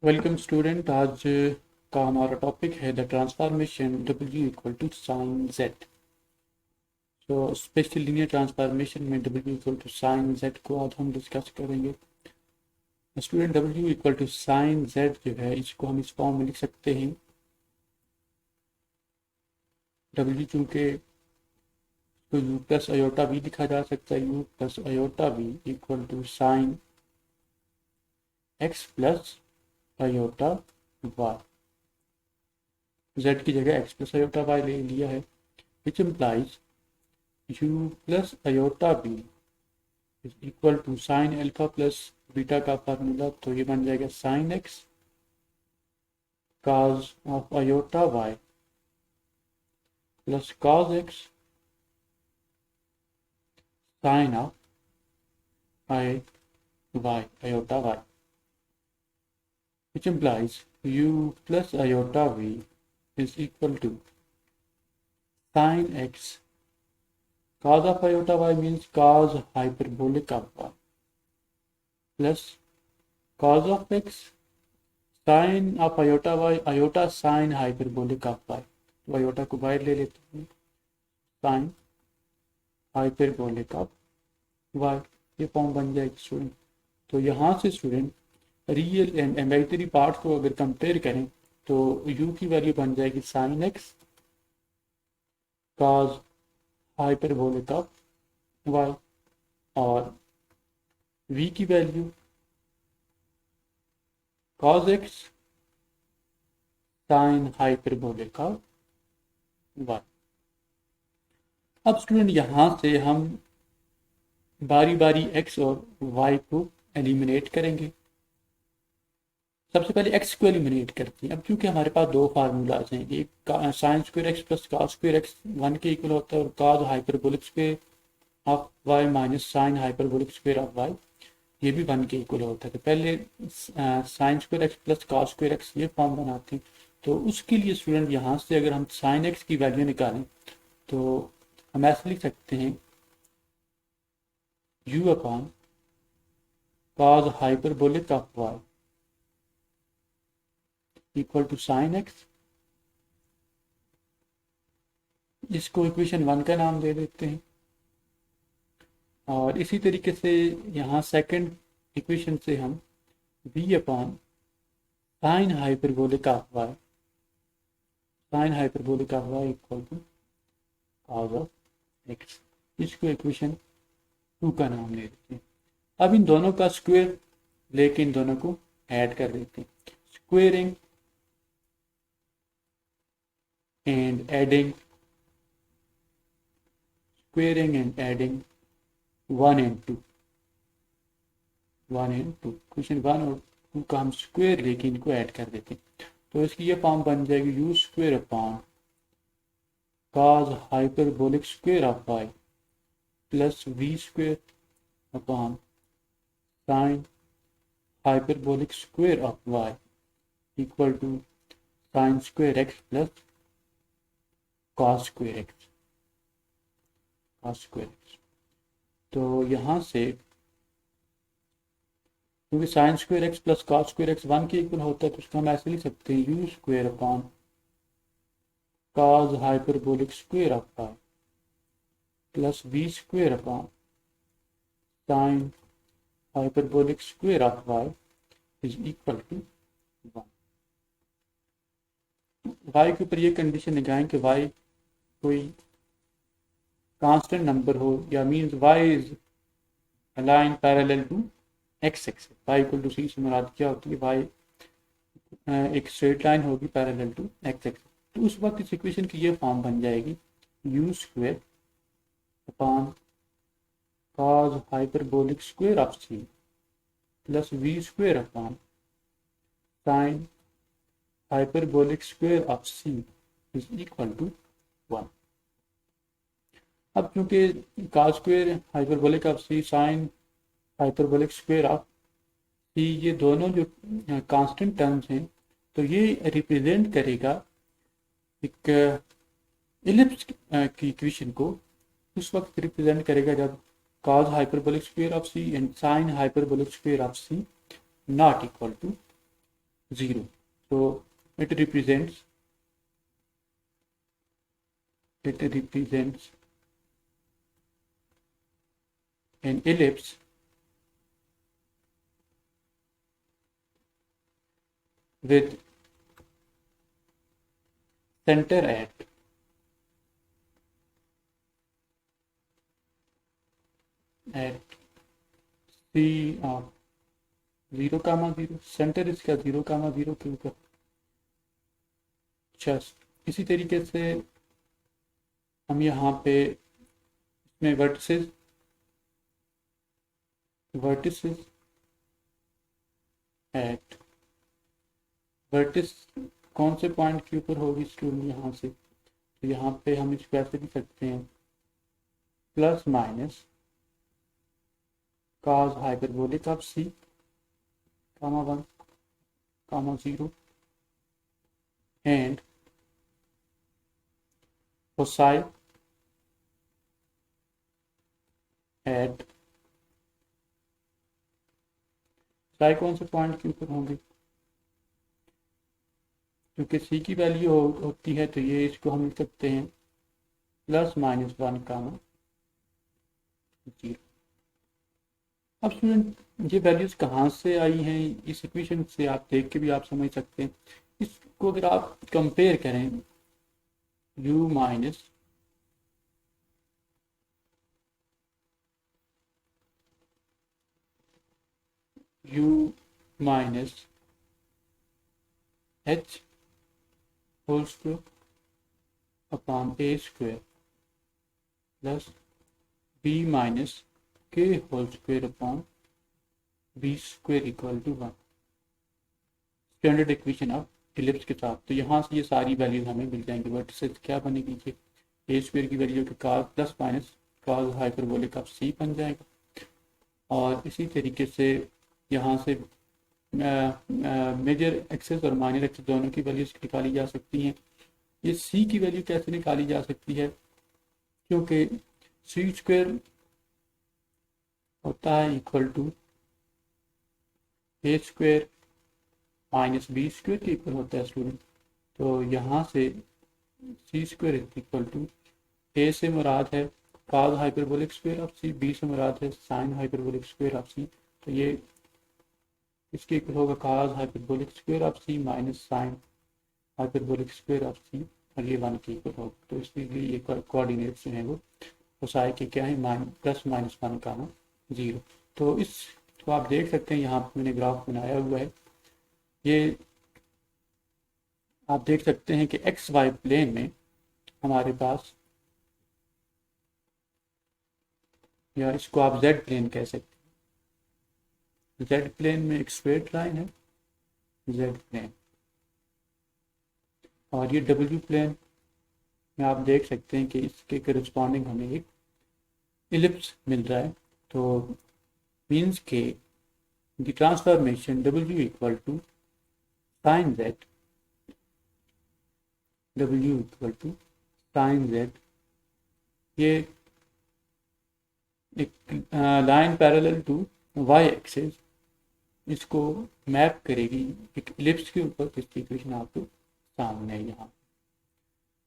Welcome student. आज का हमारा टॉपिक है the transformation W equal to sine z. तो स्पेशल लीनियर ट्रांसफॉर्मेशन में W equal to sine z को आज हम डिस्कस करेंगे। Student W equal to sine z जो है इसको हम इस फॉर्म में लिख सकते हैं। W चूँकि तो U प्लस अयोटा भी लिखा जा सकता है। U plus iota v equal to sine x plus iota y. Z की जगह एक्स प्लस अयोटा वाई ले लिया है, which implies u plus iota b is equal to sine alpha plus beta का फार्मूला। तो ये बन जाएगा sine x cos of iota y plus cos x sine of i y iota y, which implies u plus iota v is equal to sine x cos of iota y means cos hyperbolic of y plus cos of x sin of iota y iota sin hyperbolic of y। तो iota को बाहर ले लेते हैं, sin hyperbolic of y ये form बन जाएगी student. तो यहाँ से student real and imaginary part को अगर कंपेयर करें तो u की वैल्यू बन जाएगी sin x cos hyperbolic of y और v की value cos x sign hyperbolic of y। अब स्टूडेंट यहाँ से हम बारी बारी x और y को एलिमिनेट करेंगे। सबसे पहले x को एलिमिनेट करते हैं। अब क्योंकि हमारे पास दो फार्मूलाज हैं, एक sign square x plus cos square x 1 के इक्वल होता है और cos hyperbolic square of y minus sine hyperbolic square of y ये भी 1 के इक्वल होता है। तो पहले sign square x plus cos square x ये फॉर्म बनाते हैं। तो उसके लिए स्टूडेंट यहाँ से अगर हम साइन एक्स की वैल्यू निकालें तो हम ऐसे लिख सकते हैं u upon cos hyperbolic of y equal to sine x. इसको इक्वेशन 1 का नाम दे देते हैं और इसी तरीके से यहाँ सेकंड इक्वेशन से हम v upon sine hyperbolic of y equal to cos of x इसको इक्वेशन 2 का नाम दे देते हैं। अब इन दोनों का स्क्वायर लेके इन दोनों को ऐड कर देते हैं। Squaring and adding 1 and 2 question 1 और 2 का हम स्क्वायर लेके इनको ऐड कर देते हैं। तो इसकी ये फॉर्म बन जाएगी u square upon cos hyperbolic square of y plus v square upon sine hyperbolic square of y equal to sine square x plus cos square x. तो यहाँ से क्योंकि sine square x plus cos square x 1 के equal होता है तो उसको हम ऐसे लिख सकते हैं u square upon cos hyperbolic square of y plus v square upon sine hyperbolic square of y is equal to 1। y के ऊपर ये कंडीशन लगाएं कि y कोई कांस्टेंट नंबर हो या means y is line parallel to x axis. y equal to c से मुराद क्या होती है, y एक स्ट्रेट लाइन होगी पैरेलल टू x एक्सिस। तो उस वक्त इस इक्वेशन की ये फॉर्म बन जाएगी u square upon cos hyperbolic square of c plus v square upon sine hyperbolic square of c is equal to 1। अब क्योंकि cos square hyperbolic of c sine hyperbolic square of c ये दोनों जो constant terms हैं तो ये represent करेगा एक इलिप्स की इक्वेशन को। उस वक्त रिप्रेजेंट करेगा जब cos hyperbolic square of c and sin hyperbolic square of c not equal to 0. So it represents an ellipse with center at C of 0,0. Centre इसका 0,0 के ऊपर। अच्छा, इसी तरीके से हम यहाँ पे इसमें वर्टिसेस एट वर्टिस कौन से पॉइंट के ऊपर होगी स्टूडेंट यहाँ से, तो यहाँ पे हम इसको ऐसे लिख सकते हैं plus minus cos hyperbolic of c, 1, 0 and foci at psi कौन से पॉइंट के ऊपर होंगे, क्योंकि c की वैल्यू होती है तो ये इसको हम लिख सकते हैं प्लस माइनस 1, 0। अब स्टूडेंट ये वैल्यूज कहाँ से आई हैं, इस इक्वेशन से आप देख के भी आप समझ सकते हैं। इसको अगर आप कंपेयर करें u minus h whole square upon a square plus b minus k whole square upon b square equal to 1, standard equation of ellipse के साथ। तो यहाँ से ये सारी वैल्यूज हमें मिल जाएंगी। वर्टिसेस क्या बनेगी, ये a स्क्वायर की वैल्यू के cos plus minus cos hyperbolic of c बन जाएगा। और इसी तरीके से यहाँ से मेजर एक्सेस और माइनर एक्सेस दोनों की वैल्यूज निकाली जा सकती हैं। ये c की वैल्यू कैसे निकाली जा सकती है, क्योंकि c स्क्वायर होता है equal to a square minus b square के इक्वल होता है स्टूडेंट। तो यहाँ से c square equal to a से मुराद है cos hyperbolic square of c, b से मुराद है sin hyperbolic square of c। तो ये इसके इक्वल होगा cos hyperbolic square of c minus sin hyperbolic square of c, और ये 1 के इक्वल होगा। तो इसलिए ये कोऑर्डिनेट्स जो हैं वो फोसाई के क्या है, प्लस माइनस 1, 0। तो इसको आप देख सकते हैं, यहाँ पर मैंने ग्राफ बनाया हुआ है। ये आप देख सकते हैं कि एक्स वाई प्लेन में हमारे पास, या इसको आप जेड प्लेन कह सकते हैं, जेड प्लेन में एक स्ट्रेट लाइन है जेड प्लेन, और ये डब्ल्यू प्लेन में आप देख सकते हैं कि इसके करस्पॉन्डिंग हमें एक इलिप्स मिल रहा है। तो मीन्स के the transformation W equal to sine Z, W equal to sine Z, ये एक line parallel to y axis इसको मैप करेगी एक इलिप्स के ऊपर, जिसकी इक्वेशन आपको सामने है यहाँ।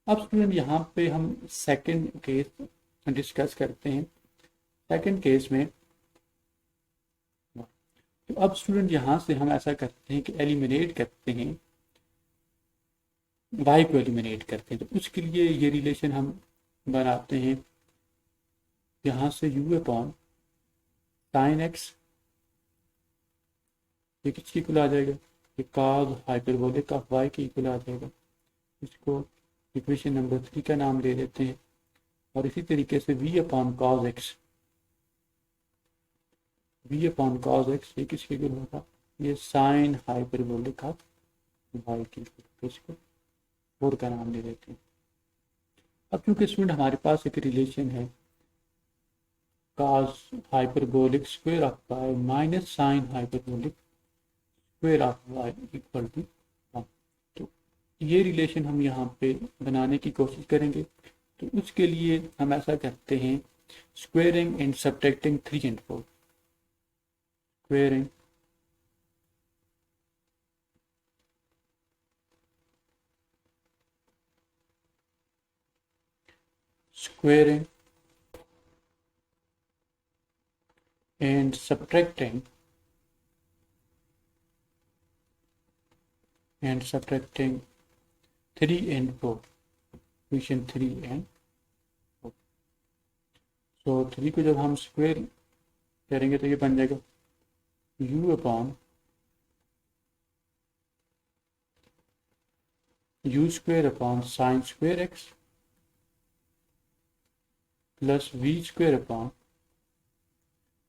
अब स्टूडेंट यहाँ पे हम सेकंड केस डिस्कस करते हैं। सेकंड केस में तो अब स्टूडेंट यहाँ से हम ऐसा करते हैं कि एलिमिनेट करते हैं, y को एलिमिनेट करते हैं। तो उसके लिए ये रिलेशन हम बनाते हैं, यहाँ से u अपॉन साइन एक्स, ये किसके इक्वल आ जाएगा, ये cos हाइपरबोलिक ऑफ y के इक्वल आ जाएगा। इसको इक्वेशन नंबर 3 का नाम दे देते हैं। और इसी तरीके से v अपॉन cos x, ये किसके इक्वल होगा, ये साइन हाइपरबोलिक ऑफ y के इक्वल, इसको 4 का नाम दे देते हैं। अब क्योंकि स्टूडेंट हमारे पास एक रिलेशन है cos hyperbolic square of y minus sine hyperbolic square of y equal to 1, तो ये रिलेशन हम यहाँ पे बनाने की कोशिश करेंगे। तो उसके लिए हम ऐसा करते हैं, squaring and subtracting 3 and 4, squaring squaring and subtracting 3 and 4, equation 3 and 4। तो 3 को जब हम स्क्वायर करेंगे तो ये बन जाएगा u upon u square upon sine square x plus v square upon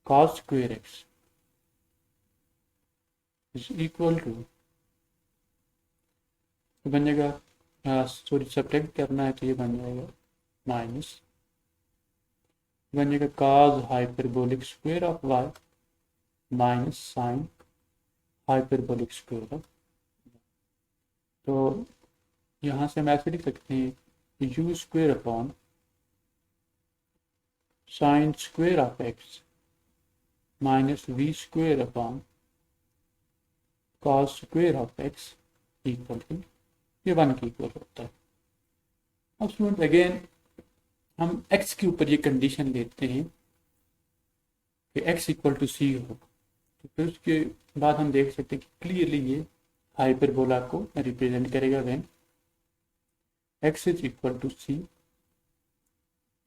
cos square x is equal to, बन जाएगा, सॉरी सब्ट्रैक्ट करना है तो ये बन जाएगा माइनस, बन जाएगा cos hyperbolic square of y minus sine hyperbolic square of. तो यहाँ से हम ऐसे लिख सकते हैं u square upon sine square of x minus v square upon cos square of x equal to, ये 1 के इक्वल होता है। अब स्टूडेंट अगेन हम x के ऊपर ये कंडीशन लेते हैं कि x इक्वल टू सी हो, तो फिर उसके बाद हम देख सकते हैं कि क्लियरली ये हाइपरबोला को रिप्रेजेंट करेगा when x is equal to C.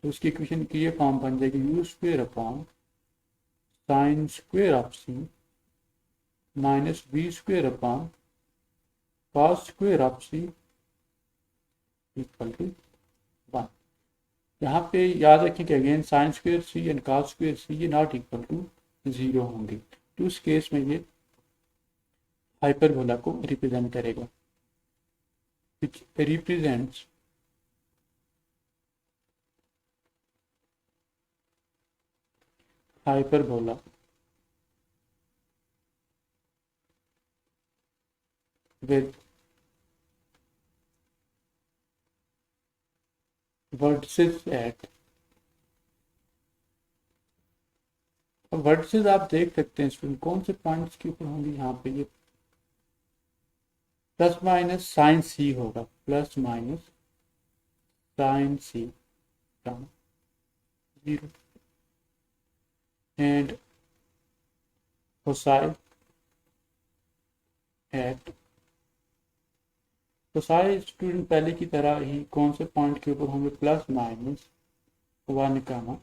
तो उसकी इक्वेशन की ये फॉर्म बन जाएगी u square upon sine square of C minus v square upon cos square of C equal to 1। यहाँ पे याद रखें कि again sine square C and cos square C ये नॉट इक्वल टू 0 होंगे, तो उस केस में ये हाइपरबोला को रिप्रेजेंट करेगा, which represents hyperbola with vertices at, अब वर्टिसेस आप देख सकते हैं स्टूडेंट कौन से पॉइंट्स के ऊपर होंगे, यहाँ पे ये प्लस माइनस साइन सी होगा, plus minus sine c 0 and कोसाई एट, कोसाई स्टूडेंट पहले की तरह ही कौन से पॉइंट के ऊपर होंगे, प्लस माइनस 1 कामा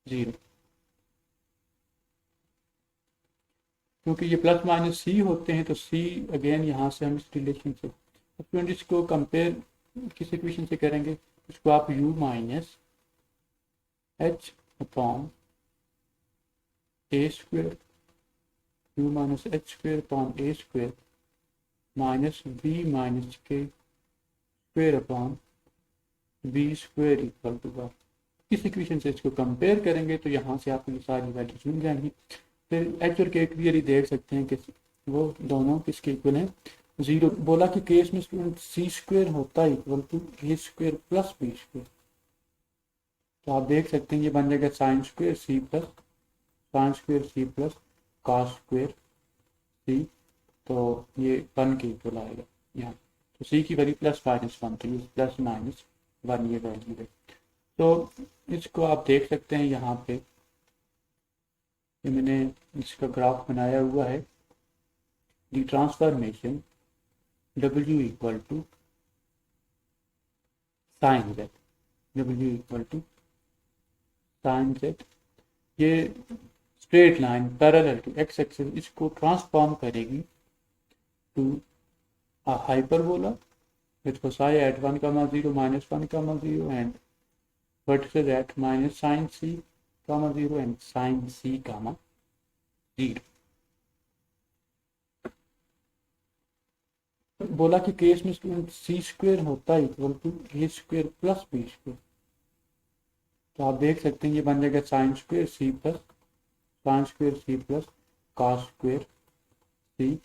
0, क्योंकि ये प्लस माइनस सी होते हैं तो सी अगेन यहाँ से हम इस रिलेशन से स्टूडेंट इसको कंपेयर किस इक्वेशन से करेंगे, इसको आप u minus H upon A square, u minus H square upon A square minus B minus K square upon B square equal to 1। इस इक्वेशन से इसको कंपेयर करेंगे तो यहाँ से आपको ये सारी वैल्यूज मिल जाएंगी। फिर एच और के क्लियरली देख सकते हैं कि वो दोनों किसके इक्वल हैं, 0। बोला कि केस में स्टूडेंट सी स्क्वेयर होता है equal to A square plus B square, तो आप देख सकते हैं ये बन जाएगा sine square C plus cos square C, तो ये 1 के इक्वल आएगा यहाँ। तो सी की वैल्यू प्लस माइनस 1, तो ये प्लस माइनस 1 ये वैल्यू है। तो इसको आप देख सकते हैं यहाँ पे मैंने इसका ग्राफ बनाया हुआ है, the transformation W equal to sine Z, W equal to sine Z, ये straight line parallel to X axis इसको ट्रांसफॉर्म करेगी to a hyperbola with foci at 1, 0 minus 1, 0 and vertices at minus sin c, 0 and sin c, 0। बोला कि case में student सी square होता है equal to A square plus B square, तो आप देख सकते हैं ये बन जाएगा sine square C plus cos square C,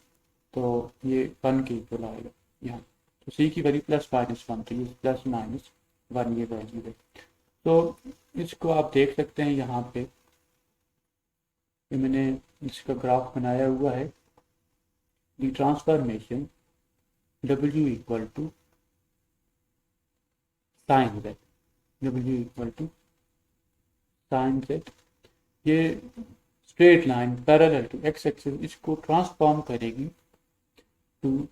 तो ये 1 के इक्वल आएगा यहाँ। तो सी की वैल्यू प्लस माइनस 1, तो ये प्लस माइनस 1 ये वैल्यू है। तो इसको आप देख सकते हैं यहाँ पे मैंने इसका ग्राफ बनाया हुआ है, the transformation W equal to sine Z, W equal to sine Z. ये straight line parallel to X axis, इसको ट्रांसफॉर्म करेगी to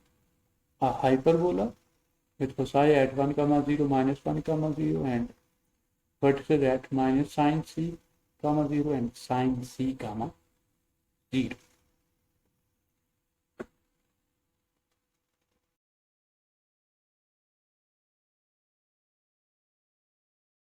a hyperbola with foci at 1, 0, minus 1, 0 and vertices at minus sin c, 0 and sin c, 0.